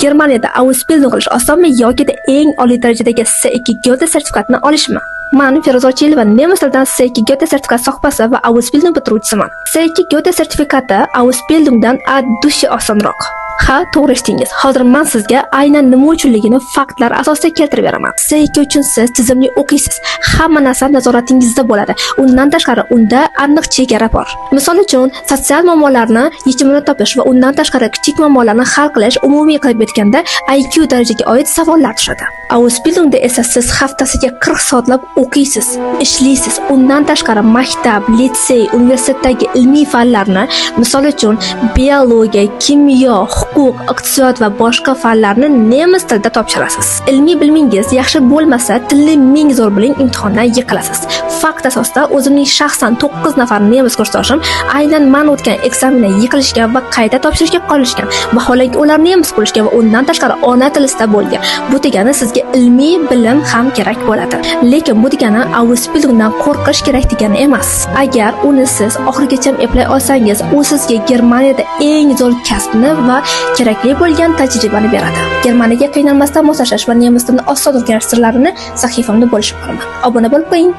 Germaniyada Ausbildung qilish osonmi yoki eng oliy darajadagi C2 Goethe sertifikatini olishmi? Men Feruza Ochilova nemis tilidan C2 Goethe sertifikati sohibasi va Ausbildung bitiruvchisiman. C2 Goethe sertifikati Ausbildungdan A2 osonroq. Ha, to'g'ri eshitdingiz. Hozir men sizga aynan nima uchunligini faktlar asosida keltirib beraman. C2 uchun siz tizimli o'qiysiz. Hamma narsa nazoratingizda bo'ladi. Undan tashqari unda aniq chegara bor. Misol uchun, sotsial muammolarni yechimini topish va undan tashqari kichik muammolarni hal qilish umumiy qilib aytganda IQ darajaga oid savollar tushadi. Ausbildungda esa siz haftasiga 40 soatlab o'qiysiz, ishlaysiz. Undan tashqari maktab, litsey, universitetdagi ilmiy fanlarni, misol uchun biologiya, kimyo, huquq, iqtisod va boshqa fanlarni nemis tilida topshirasiz. Ilmiy bilmingiz yaxshi bo'lmasa, tilni ming zo'r biling imtihondan yiqilasiz. Fakt asosida o'zimning shaxsan 9 nafar nemis kursdoshim aynan men o'tgan ekzamenni yiqilishgan va qayta topshirishga qolishgan. Vaholanki ular nemis bo'lishgan va undan tashqari ona tilida bo'lgan. Bu degani sizga ilmiy bilim ham kerak bo'ladi. Lekin bu degani Ausbildungdan qo'rqish kerak degani emas. Agar uni siz oxirigacha eplay olsangiz, u sizga Germaniyada eng zo'r kasbni va kerakli bo'lgan tajribani beradi. Germaniyaga qiynalmasdan moslashish va nemis tilini oson o'rganish sirlarini sahifamda bo'lishib qo'yaman. Obuna bo'lib qo'ying.